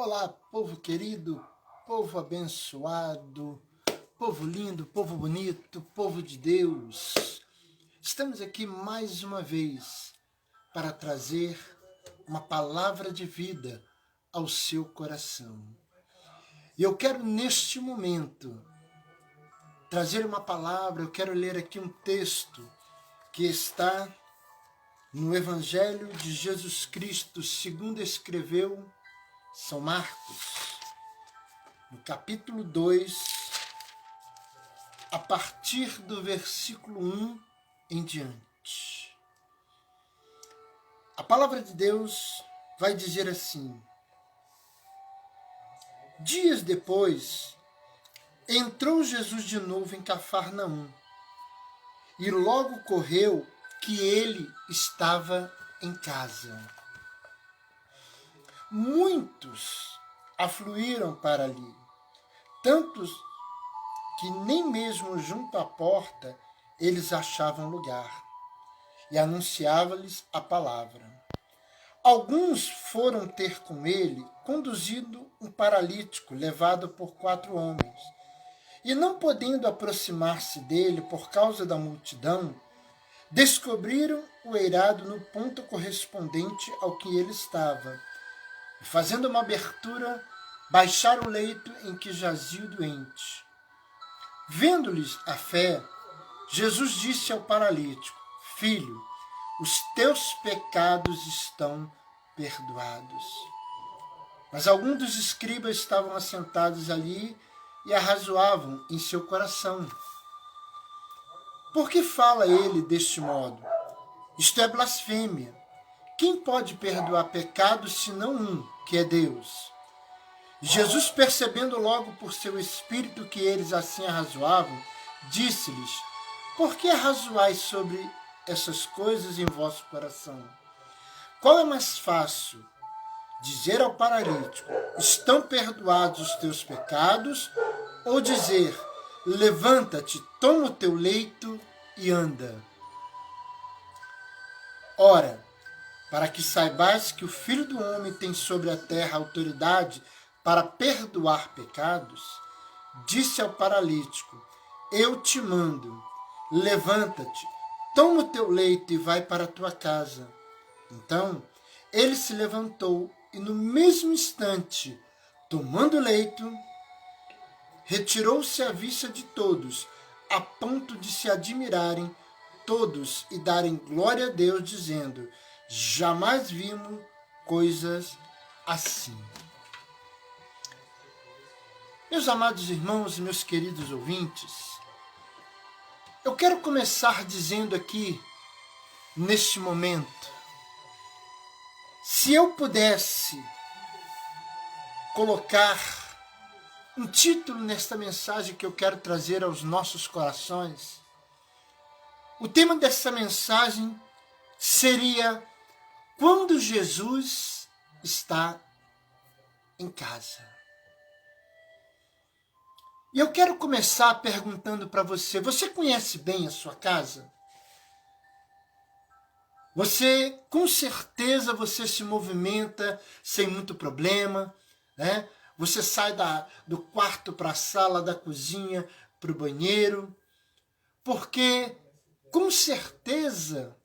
Olá, povo querido, povo abençoado, povo lindo, povo bonito, povo de Deus. Estamos aqui mais uma vez para trazer uma palavra de vida ao seu coração. E eu quero neste momento trazer uma palavra, eu quero ler aqui um texto que está no Evangelho de Jesus Cristo, segundo escreveu São Marcos, no capítulo 2, a partir do versículo 1 em diante. A palavra de Deus vai dizer assim: Dias depois, entrou Jesus de novo em Cafarnaum, e logo correu que ele estava em casa. Muitos afluíram para ali, tantos que nem mesmo junto à porta eles achavam lugar, e anunciava-lhes a palavra. Alguns foram ter com ele, conduzindo um paralítico levado por 4 homens, e não podendo aproximar-se dele por causa da multidão, descobriram o eirado no ponto correspondente ao que ele estava, e fazendo uma abertura, baixaram o leito em que jazia o doente. Vendo-lhes a fé, Jesus disse ao paralítico: Filho, os teus pecados estão perdoados. Mas alguns dos escribas estavam assentados ali e arrazoavam em seu coração: Por que fala ele deste modo? Isto é blasfêmia. Quem pode perdoar pecados senão um, que é Deus? Jesus, percebendo logo por seu espírito que eles assim arrazoavam, disse-lhes: Por que arrazoais sobre essas coisas em vosso coração? Qual é mais fácil, dizer ao paralítico: Estão perdoados os teus pecados, ou dizer: Levanta-te, toma o teu leito e anda? Ora, para que saibais que o Filho do Homem tem sobre a terra autoridade para perdoar pecados, disse ao paralítico: Eu te mando, levanta-te, toma o teu leito e vai para a tua casa. Então, ele se levantou e no mesmo instante, tomando o leito, retirou-se à vista de todos, a ponto de se admirarem todos e darem glória a Deus, dizendo: Jamais vimos coisas assim. Meus amados irmãos e meus queridos ouvintes, eu quero começar dizendo aqui, neste momento, se eu pudesse colocar um título nesta mensagem que eu quero trazer aos nossos corações, o tema dessa mensagem seria: Quando Jesus está em casa. E eu quero começar perguntando para você: você conhece bem a sua casa? Com certeza, você se movimenta sem muito problema, né? Você sai do quarto para a sala, da cozinha para o banheiro, porque, com certeza,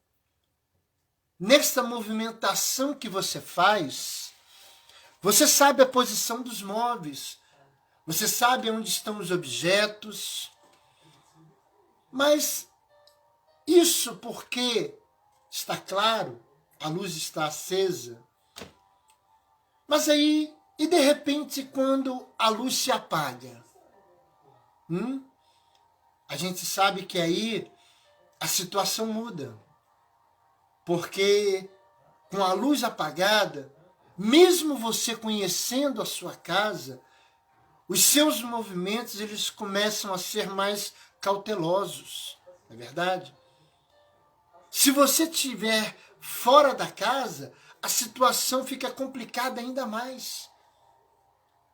nessa movimentação que você faz, você sabe a posição dos móveis, você sabe onde estão os objetos, mas isso porque está claro, a luz está acesa. Mas aí, e de repente, quando a luz se apaga? A gente sabe que aí a situação muda. Porque com a luz apagada, mesmo você conhecendo a sua casa, os seus movimentos eles começam a ser mais cautelosos, não é verdade? Se você estiver fora da casa, a situação fica complicada ainda mais.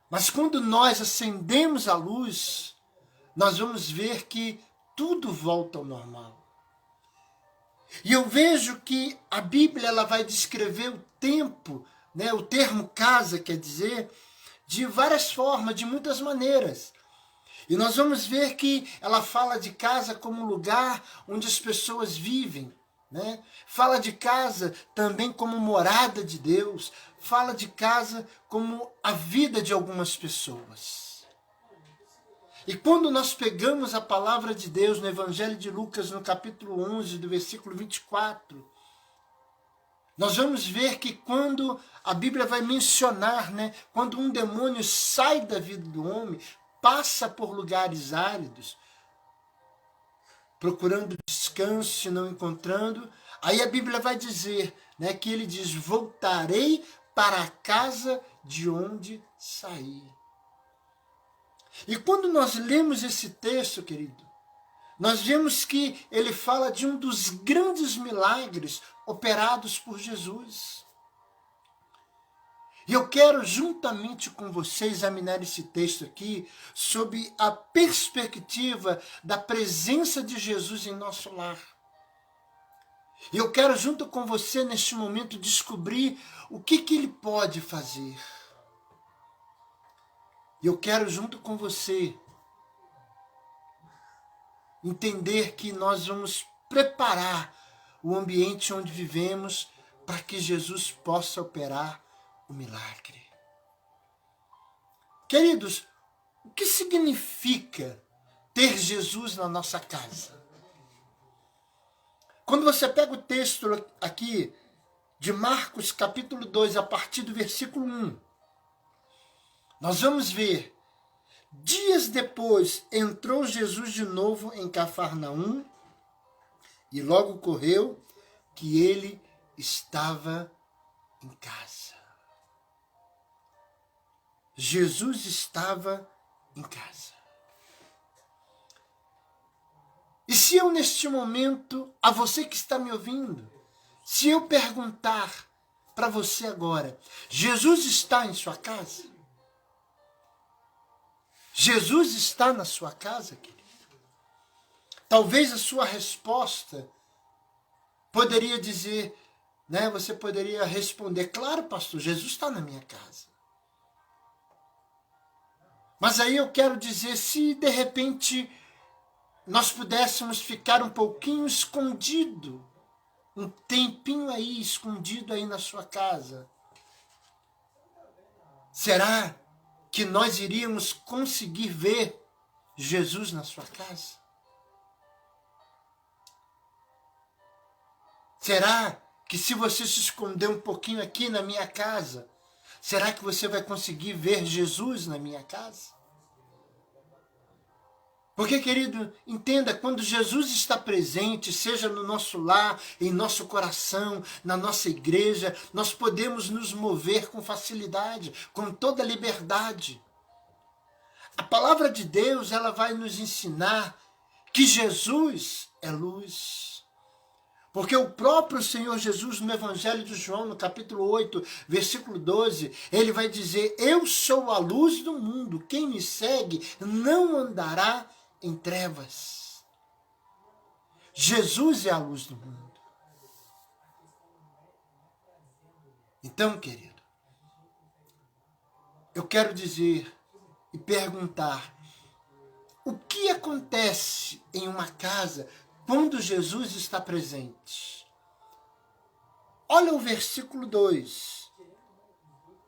Mas quando nós acendemos a luz, nós vamos ver que tudo volta ao normal. E eu vejo que a Bíblia ela vai descrever o tempo, né? O termo casa quer dizer de várias formas, de muitas maneiras. E nós vamos ver que ela fala de casa como lugar onde as pessoas vivem, né? Fala de casa também como morada de Deus, fala de casa como a vida de algumas pessoas. E quando nós pegamos a palavra de Deus no Evangelho de Lucas, no capítulo 11, do versículo 24, nós vamos ver que quando a Bíblia vai mencionar, né, quando um demônio sai da vida do homem, passa por lugares áridos, procurando descanso e não encontrando, aí a Bíblia vai dizer, né, que ele diz, voltarei para a casa de onde saí. E quando nós lemos esse texto, querido, nós vemos que ele fala de um dos grandes milagres operados por Jesus. E eu quero, juntamente com você, examinar esse texto aqui sob a perspectiva da presença de Jesus em nosso lar. E eu quero, junto com você, neste momento, descobrir o que ele pode fazer. E eu quero, junto com você, entender que nós vamos preparar o ambiente onde vivemos para que Jesus possa operar o milagre. Queridos, o que significa ter Jesus na nossa casa? Quando você pega o texto aqui de Marcos capítulo 2, a partir do versículo 1, nós vamos ver, dias depois entrou Jesus de novo em Cafarnaum e logo correu que ele estava em casa. Jesus estava em casa. E se eu, neste momento, a você que está me ouvindo, se eu perguntar para você agora, Jesus está em sua casa? Jesus está na sua casa, querido? Talvez a sua resposta poderia dizer, né, você poderia responder, claro, pastor, Jesus está na minha casa. Mas aí eu quero dizer, se de repente nós pudéssemos ficar um pouquinho escondido, um tempinho aí, escondido aí na sua casa, será que nós iríamos conseguir ver Jesus na sua casa? Será que se você se esconder um pouquinho aqui na minha casa, será que você vai conseguir ver Jesus na minha casa? Porque, querido, entenda, quando Jesus está presente, seja no nosso lar, em nosso coração, na nossa igreja, nós podemos nos mover com facilidade, com toda liberdade. A palavra de Deus, ela vai nos ensinar que Jesus é luz. Porque o próprio Senhor Jesus, no Evangelho de João, no capítulo 8, versículo 12, ele vai dizer, eu sou a luz do mundo, quem me segue não andará em trevas. Jesus é a luz do mundo. Então, querido, eu quero dizer e perguntar, o que acontece em uma casa quando Jesus está presente? Olha o versículo 2.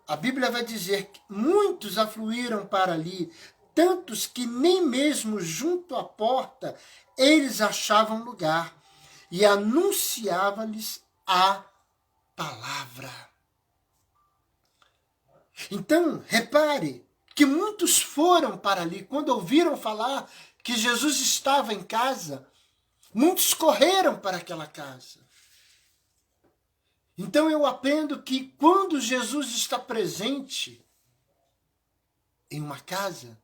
A Bíblia vai dizer que muitos afluíram para ali, tantos que nem mesmo junto à porta eles achavam lugar, e anunciava-lhes a palavra. Então, repare que muitos foram para ali, quando ouviram falar que Jesus estava em casa, muitos correram para aquela casa. Então eu aprendo que quando Jesus está presente em uma casa,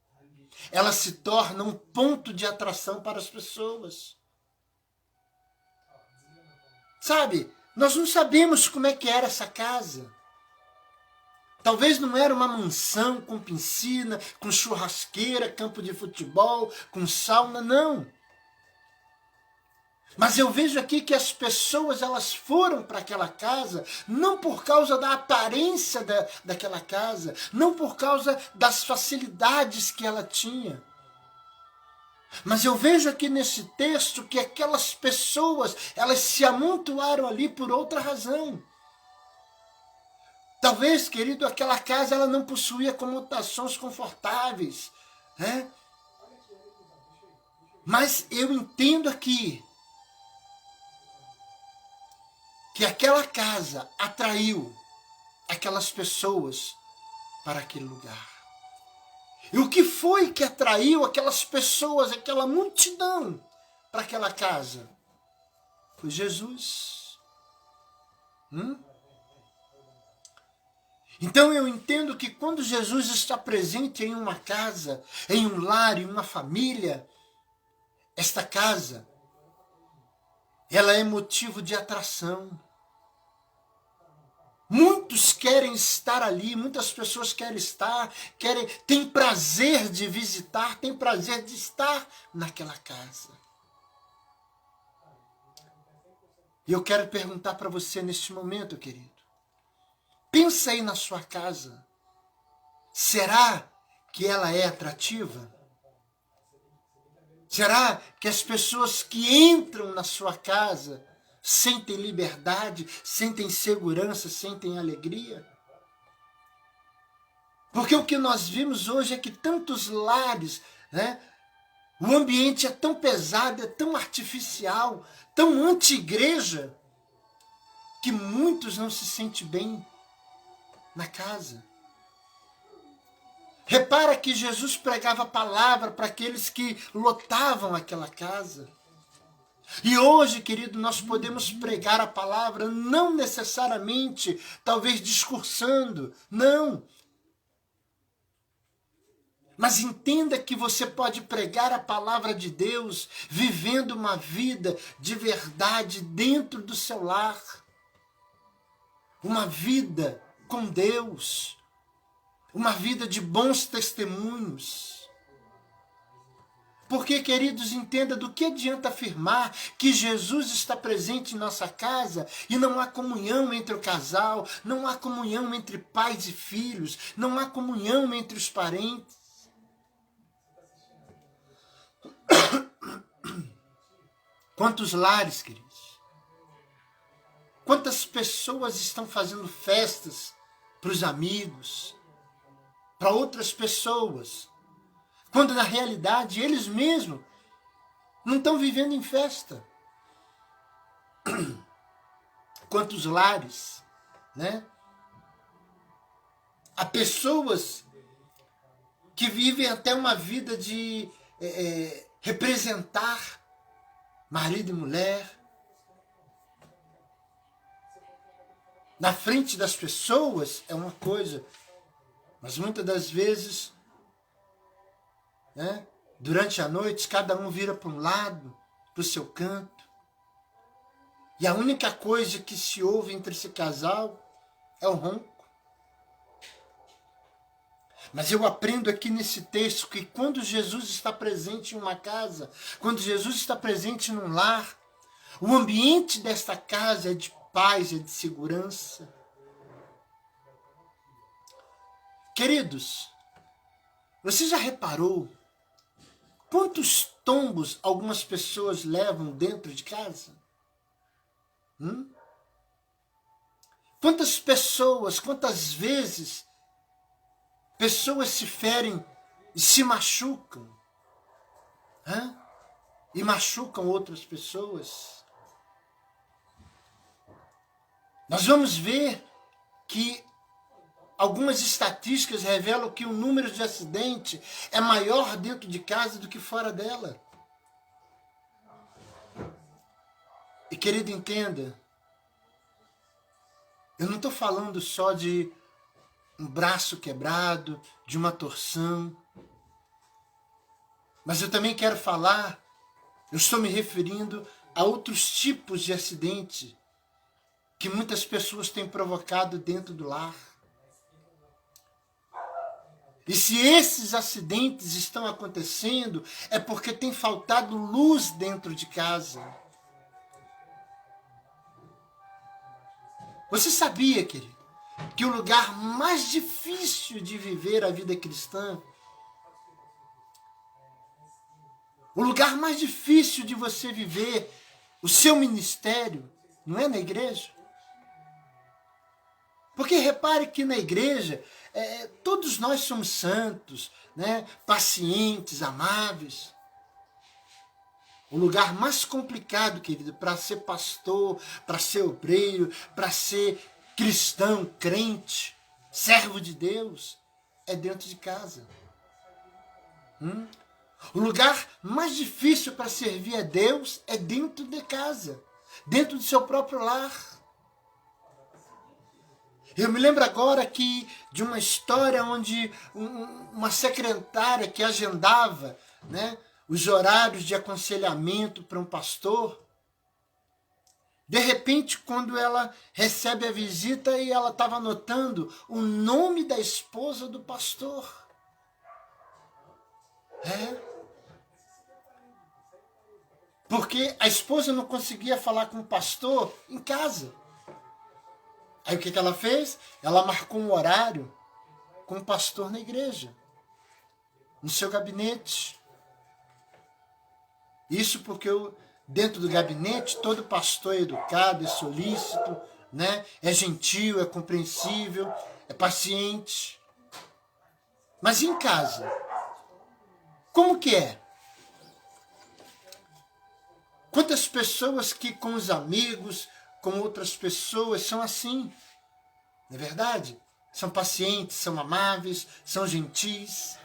ela se torna um ponto de atração para as pessoas. Sabe, nós não sabemos como é que era essa casa. Talvez não era uma mansão com piscina, com churrasqueira, campo de futebol, com sauna, não. Mas eu vejo aqui que as pessoas, elas foram para aquela casa não por causa da aparência daquela casa, não por causa das facilidades que ela tinha. Mas eu vejo aqui nesse texto que aquelas pessoas, elas se amontoaram ali por outra razão. Talvez, querido, aquela casa ela não possuía conotações confortáveis, né? Mas eu entendo aqui que aquela casa atraiu aquelas pessoas para aquele lugar. E o que foi que atraiu aquelas pessoas, aquela multidão para aquela casa? Foi Jesus. Então eu entendo que quando Jesus está presente em uma casa, em um lar, em uma família, esta casa, ela é motivo de atração. Muitos querem estar ali, muitas pessoas querem estar, têm prazer de visitar, têm prazer de estar naquela casa. E eu quero perguntar para você neste momento, querido. Pensa aí na sua casa. Será que ela é atrativa? Será que as pessoas que entram na sua casa sentem liberdade, sentem segurança, sentem alegria? Porque o que nós vimos hoje é que tantos lares, né, o ambiente é tão pesado, é tão artificial, tão anti-igreja, que muitos não se sentem bem na casa. Repara que Jesus pregava a palavra para aqueles que lotavam aquela casa. E hoje, querido, nós podemos pregar a palavra não necessariamente, talvez discursando, não. Mas entenda que você pode pregar a palavra de Deus vivendo uma vida de verdade dentro do seu lar. Uma vida com Deus. Uma vida de bons testemunhos. Porque, queridos, entenda do que adianta afirmar que Jesus está presente em nossa casa e não há comunhão entre o casal, não há comunhão entre pais e filhos, não há comunhão entre os parentes. Quantos lares, queridos? Quantas pessoas estão fazendo festas para os amigos, para outras pessoas, quando na realidade eles mesmos não estão vivendo em festa? Quantos lares, né? Há pessoas que vivem até uma vida de representar marido e mulher na frente das pessoas, é uma coisa, mas muitas das vezes, né, durante a noite, cada um vira para um lado, para o seu canto, e a única coisa que se ouve entre esse casal é o ronco. Mas eu aprendo aqui nesse texto que quando Jesus está presente em uma casa, quando Jesus está presente num lar, o ambiente desta casa é de paz, é de segurança. Queridos, você já reparou quantos tombos algumas pessoas levam dentro de casa? Quantas pessoas, quantas vezes pessoas se ferem e se machucam, e machucam outras pessoas? Nós vamos ver que algumas estatísticas revelam que o número de acidentes é maior dentro de casa do que fora dela. E, querido, entenda, eu não estou falando só de um braço quebrado, de uma torção. Mas eu também quero falar, eu estou me referindo a outros tipos de acidente que muitas pessoas têm provocado dentro do lar. E se esses acidentes estão acontecendo, é porque tem faltado luz dentro de casa. Você sabia, querido, que o lugar mais difícil de viver a vida cristã, o lugar mais difícil de você viver o seu ministério, não é na igreja? Porque repare que na igreja, todos nós somos santos, né? Pacientes, amáveis. O lugar mais complicado, querido, para ser pastor, para ser obreiro, para ser cristão, crente, servo de Deus, é dentro de casa. O lugar mais difícil para servir a Deus é dentro de casa, dentro do seu próprio lar. Eu me lembro agora de uma história onde uma secretária que agendava, né, os horários de aconselhamento para um pastor, de repente, quando ela recebe a visita e ela estava anotando o nome da esposa do pastor. Porque a esposa não conseguia falar com o pastor em casa. Aí o que ela fez? Ela marcou um horário com o pastor na igreja, no seu gabinete. Isso porque dentro do gabinete todo pastor é educado, é solícito, né? É gentil, é compreensível, é paciente. Mas em casa, como que é? Quantas pessoas que com os amigos, com outras pessoas, são assim, não é verdade? São pacientes, são amáveis, são gentis.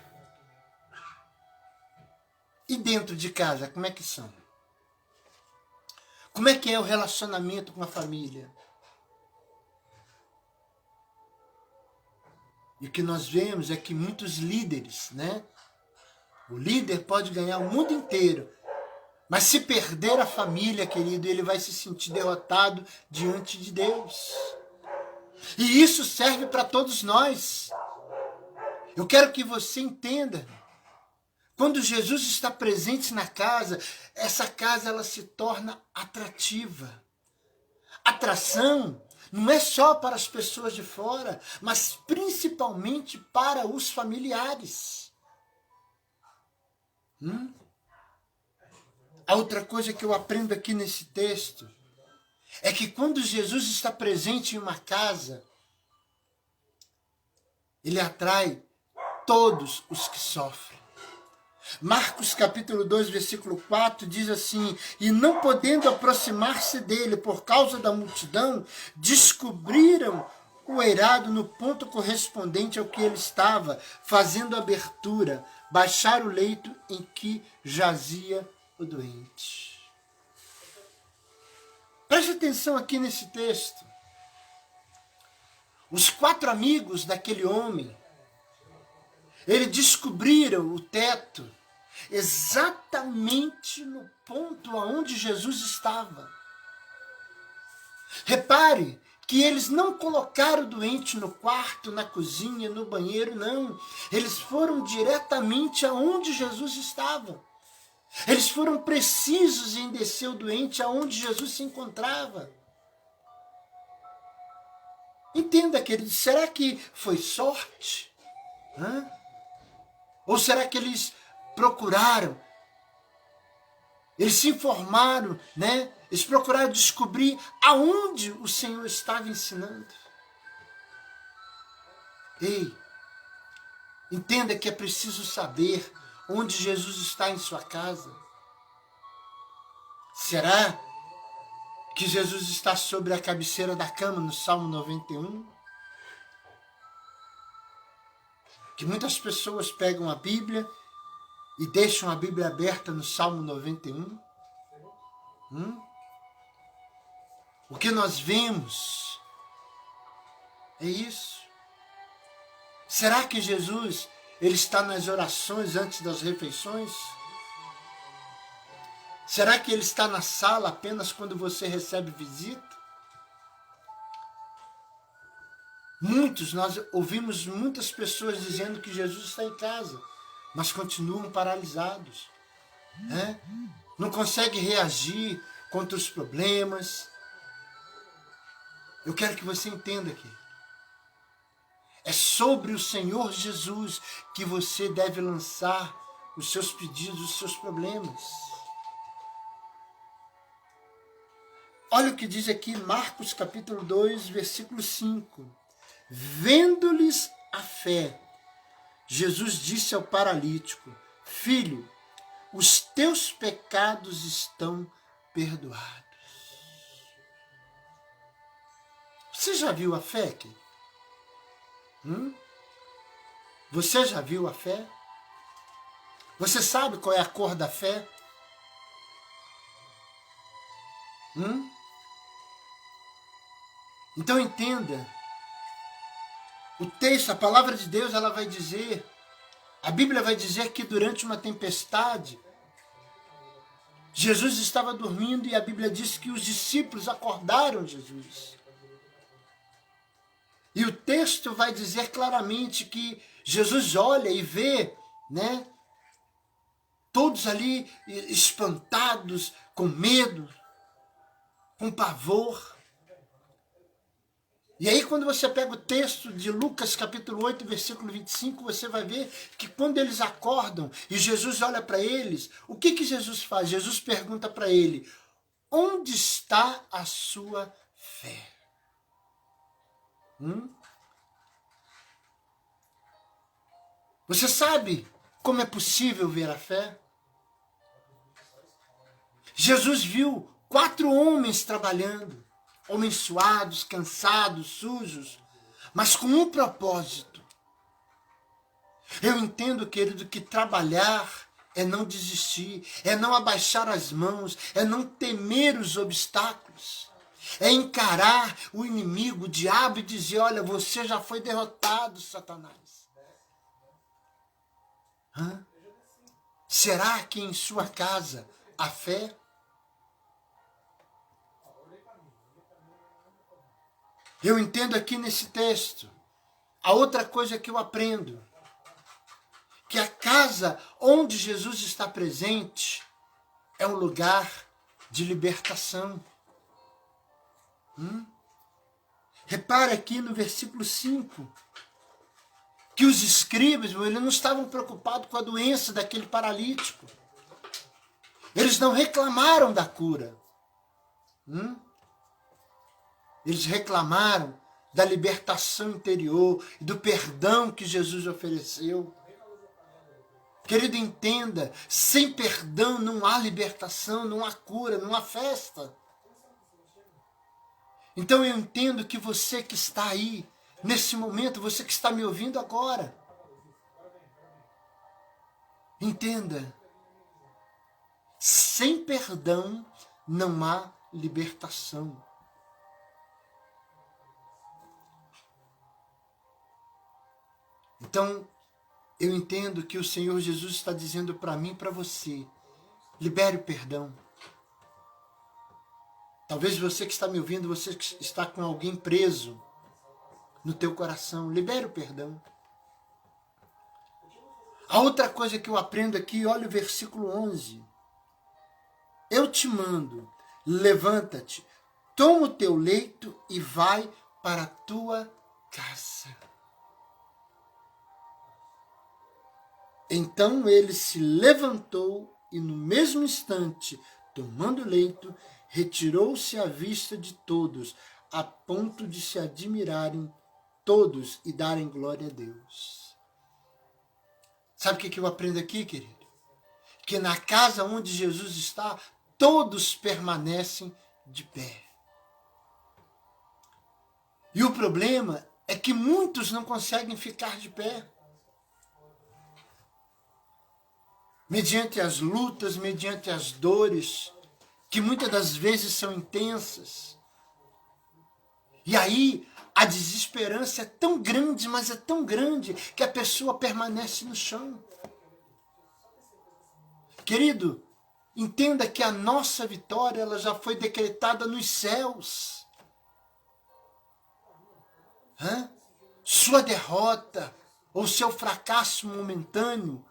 E dentro de casa, como é que são? Como é que é o relacionamento com a família? E o que nós vemos é que muitos líderes, né? O líder pode ganhar o mundo inteiro, mas se perder a família, querido, ele vai se sentir derrotado diante de Deus. E isso serve para todos nós. Eu quero que você entenda. Quando Jesus está presente na casa, essa casa ela se torna atrativa. Atração não é só para as pessoas de fora, mas principalmente para os familiares. A outra coisa que eu aprendo aqui nesse texto é que quando Jesus está presente em uma casa, ele atrai todos os que sofrem. Marcos capítulo 2, versículo 4 diz assim: e não podendo aproximar-se dele por causa da multidão, descobriram o eirado no ponto correspondente ao que ele estava, fazendo abertura, baixar o leito em que jazia o doente. Preste atenção aqui nesse texto. Os 4 amigos daquele homem, eles descobriram o teto exatamente no ponto aonde Jesus estava. Repare que eles não colocaram o doente no quarto, na cozinha, no banheiro, não. Eles foram diretamente aonde Jesus estava. Eles foram precisos em descer o doente aonde Jesus se encontrava. Entenda, querido, será que foi sorte? Ou será que eles procuraram? Eles se informaram, né? Eles procuraram descobrir aonde o Senhor estava ensinando. Ei, entenda que é preciso saber onde Jesus está em sua casa. Será que Jesus está sobre a cabeceira da cama no Salmo 91? Que muitas pessoas pegam a Bíblia e deixam a Bíblia aberta no Salmo 91. O que nós vemos é isso. Será que Jesus ele está nas orações antes das refeições? Será que ele está na sala apenas quando você recebe visita? Nós ouvimos muitas pessoas dizendo que Jesus está em casa, mas continuam paralisados. Não conseguem reagir contra os problemas. Eu quero que você entenda aqui. É sobre o Senhor Jesus que você deve lançar os seus pedidos, os seus problemas. Olha o que diz aqui Marcos capítulo 2, versículo 5. Vendo-lhes a fé, Jesus disse ao paralítico: Filho, os teus pecados estão perdoados. Você já viu a fé aqui? Você já viu a fé? Você sabe qual é a cor da fé? Então entenda. O texto, a palavra de Deus, ela vai dizer, a Bíblia vai dizer que durante uma tempestade, Jesus estava dormindo e a Bíblia diz que os discípulos acordaram Jesus. E o texto vai dizer claramente que Jesus olha e vê, né, todos ali espantados, com medo, com pavor. E aí quando você pega o texto de Lucas capítulo 8, versículo 25, você vai ver que quando eles acordam e Jesus olha para eles, o que Jesus faz? Jesus pergunta para ele: onde está a sua fé? Você sabe como é possível ver a fé? Jesus viu 4 homens trabalhando, homens suados, cansados, sujos, mas com um propósito. Eu entendo, querido, que trabalhar é não desistir, é não abaixar as mãos, é não temer os obstáculos, é encarar o inimigo, o diabo, e dizer: olha, você já foi derrotado, Satanás. Será que em sua casa há fé? Eu entendo aqui nesse texto, a outra coisa que eu aprendo, que a casa onde Jesus está presente é um lugar de libertação. Repare aqui no versículo 5, que os escribas, eles não estavam preocupados com a doença daquele paralítico. Eles não reclamaram da cura. Eles reclamaram da libertação interior e do perdão que Jesus ofereceu. Querido, entenda, sem perdão não há libertação, não há cura, não há festa. Então eu entendo que você que está aí, nesse momento, você que está me ouvindo agora, entenda, sem perdão não há libertação. Então, eu entendo que o Senhor Jesus está dizendo para mim e para você: libere o perdão. Talvez você que está me ouvindo, você que está com alguém preso no teu coração, libere o perdão. A outra coisa que eu aprendo aqui, olha o versículo 11. Eu te mando, levanta-te, toma o teu leito e vai para a tua casa. Então ele se levantou e no mesmo instante, tomando o leito, retirou-se à vista de todos, a ponto de se admirarem todos e darem glória a Deus. Sabe o que eu aprendo aqui, querido? Que na casa onde Jesus está, todos permanecem de pé. E o problema é que muitos não conseguem ficar de pé. Mediante as lutas, mediante as dores, que muitas das vezes são intensas. E aí, a desesperança é tão grande, mas é tão grande, que a pessoa permanece no chão. Querido, entenda que a nossa vitória ela já foi decretada nos céus. Sua derrota ou seu fracasso momentâneo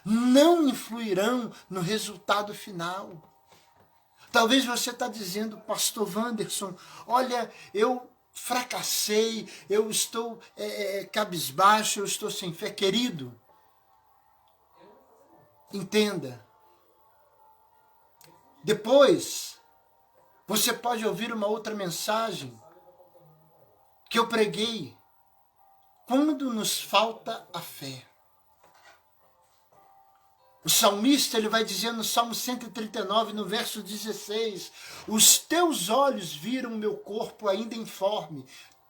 não influirão no resultado final. Talvez você está dizendo: pastor Wanderson, olha, eu fracassei, eu estou cabisbaixo, eu estou sem fé. Querido, entenda. Depois, você pode ouvir uma outra mensagem que eu preguei. Quando nos falta a fé. O salmista, ele vai dizer no Salmo 139, no verso 16, os teus olhos viram meu corpo ainda informe,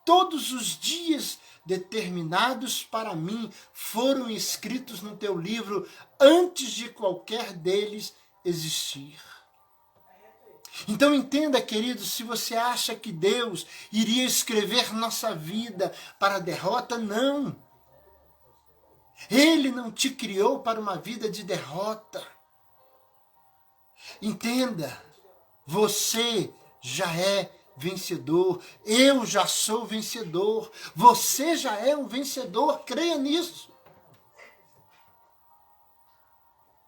todos os dias determinados para mim foram escritos no teu livro antes de qualquer deles existir. Então entenda, querido, se você acha que Deus iria escrever nossa vida para a derrota, não. Ele não te criou para uma vida de derrota. Entenda, você já é vencedor, eu já sou vencedor, você já é um vencedor, creia nisso.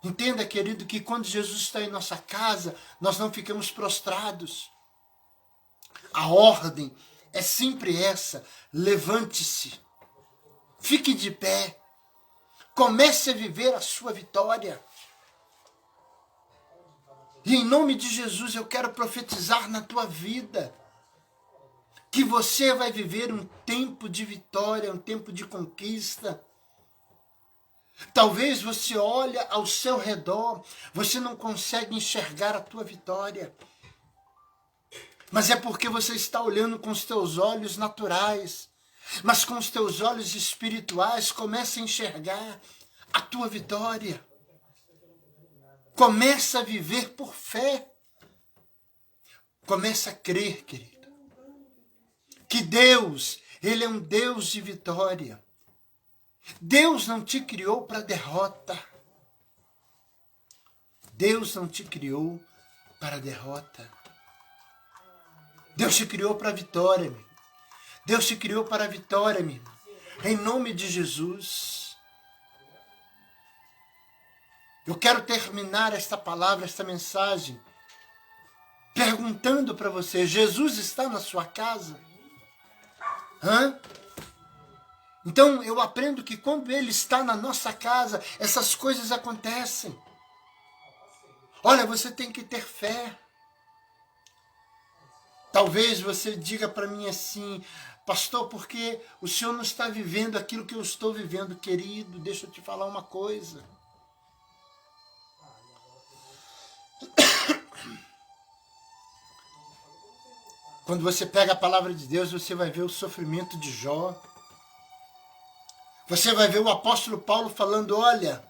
Entenda, querido, que quando Jesus está em nossa casa, nós não ficamos prostrados. A ordem é sempre essa: levante-se, fique de pé, comece a viver a sua vitória. E em nome de Jesus eu quero profetizar na tua vida que você vai viver um tempo de vitória, um tempo de conquista. Talvez você olha ao seu redor, você não consegue enxergar a tua vitória. Mas é porque você está olhando com os teus olhos naturais. Mas com os teus olhos espirituais, comece a enxergar a tua vitória. Começa a viver por fé. Começa a crer, querido, que Deus, Ele é um Deus de vitória. Deus não te criou para derrota. Deus não te criou para derrota. Deus te criou para a vitória, meu. Deus te criou para a vitória, meu irmão. Em nome de Jesus. Eu quero terminar esta palavra, esta mensagem, perguntando para você: Jesus está na sua casa? Então eu aprendo que quando Ele está na nossa casa, essas coisas acontecem. Olha, você tem que ter fé. Talvez você diga para mim assim: pastor, porque o senhor não está vivendo aquilo que eu estou vivendo. Querido, deixa eu te falar uma coisa. Quando você pega a palavra de Deus, você vai ver o sofrimento de Jó. Você vai ver o apóstolo Paulo falando: olha,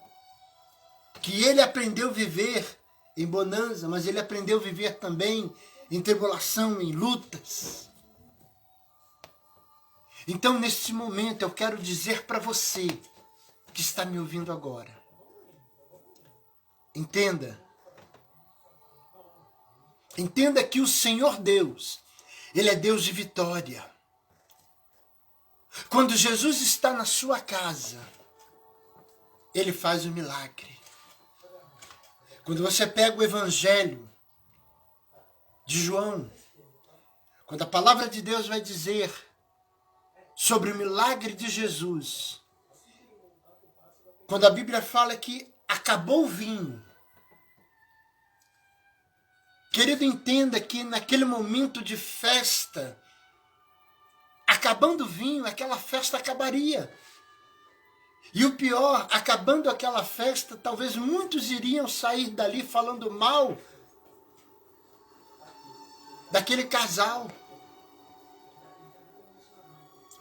que ele aprendeu a viver em bonança, mas ele aprendeu a viver também em tribulação, em lutas. Então, nesse momento, eu quero dizer para você que está me ouvindo agora: entenda que o Senhor Deus, Ele é Deus de vitória. Quando Jesus está na sua casa, Ele faz um milagre. Quando você pega o Evangelho de João, quando a palavra de Deus vai dizer sobre o milagre de Jesus, quando a Bíblia fala que acabou o vinho, querido, entenda que naquele momento de festa, acabando o vinho, aquela festa acabaria. E o pior, acabando aquela festa, talvez muitos iriam sair dali falando mal daquele casal.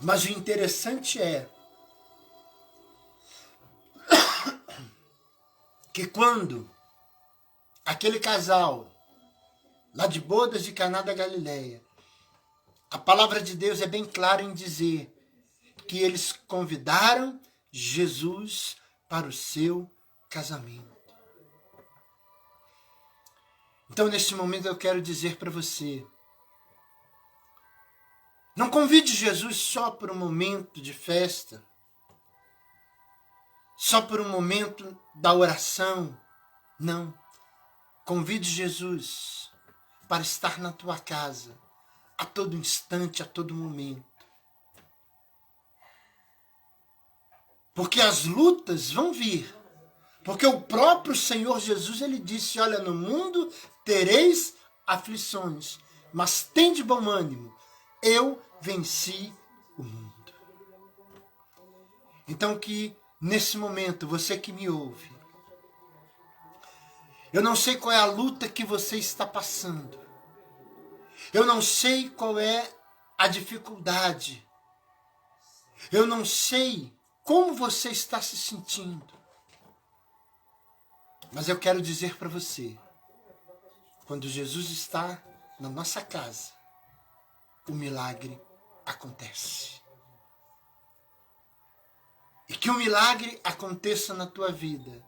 Mas o interessante é que quando aquele casal, lá de Bodas de Caná da Galileia, a palavra de Deus é bem clara em dizer que eles convidaram Jesus para o seu casamento. Então, neste momento, eu quero dizer para você: não convide Jesus só por um momento de festa, só por um momento da oração. Não. Convide Jesus para estar na tua casa a todo instante, a todo momento. Porque as lutas vão vir. Porque o próprio Senhor Jesus, ele disse, olha, no mundo tereis aflições, mas tende bom ânimo, eu venci o mundo. Então que nesse momento, você que me ouve, eu não sei qual é a luta que você está passando, eu não sei qual é a dificuldade, eu não sei como você está se sentindo, mas eu quero dizer para você, quando Jesus está na nossa casa, o milagre acontece. E que o milagre aconteça na tua vida,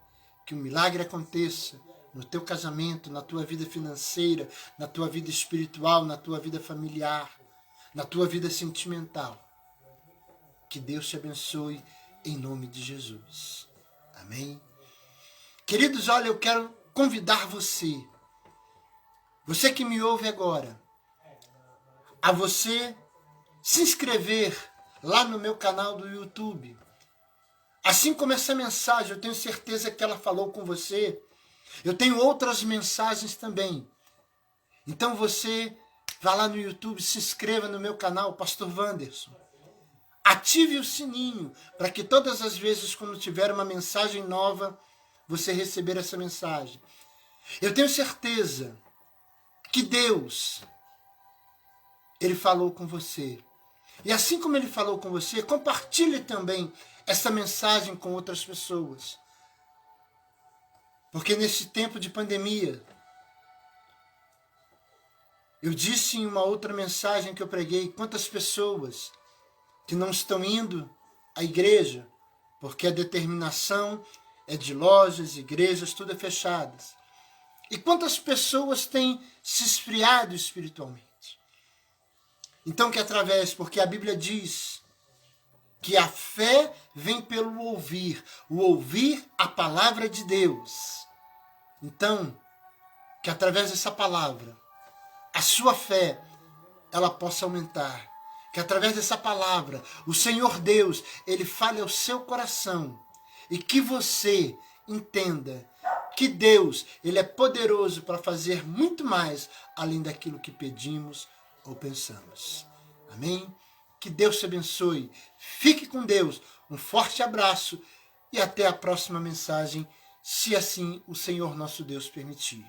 que o milagre aconteça no teu casamento, na tua vida financeira, na tua vida espiritual, na tua vida familiar, na tua vida sentimental. Que Deus te abençoe em nome de Jesus. Amém? Queridos, olha, eu quero convidar você que me ouve agora, a você se inscrever lá no meu canal do YouTube. Assim como essa mensagem, eu tenho certeza que ela falou com você, eu tenho outras mensagens também. Então você vá lá no YouTube, se inscreva no meu canal, Pastor Wanderson. Ative o sininho, para que todas as vezes quando tiver uma mensagem nova, você receber essa mensagem. Eu tenho certeza que Deus, Ele falou com você. E assim como Ele falou com você, compartilhe também essa mensagem com outras pessoas. Porque nesse tempo de pandemia, eu disse em uma outra mensagem que eu preguei, quantas pessoas que não estão indo à igreja, porque a determinação é de lojas, igrejas, tudo é fechadas. E quantas pessoas têm se esfriado espiritualmente. Então que através, porque a Bíblia diz que a fé vem pelo ouvir, o ouvir a palavra de Deus. Então, que através dessa palavra, a sua fé, ela possa aumentar. Que através dessa palavra, o Senhor Deus, Ele fale ao seu coração. E que você entenda que Deus, Ele é poderoso para fazer muito mais, além daquilo que pedimos ou pensamos. Amém? Que Deus te abençoe. Fique com Deus. Um forte abraço e até a próxima mensagem, se assim o Senhor nosso Deus permitir.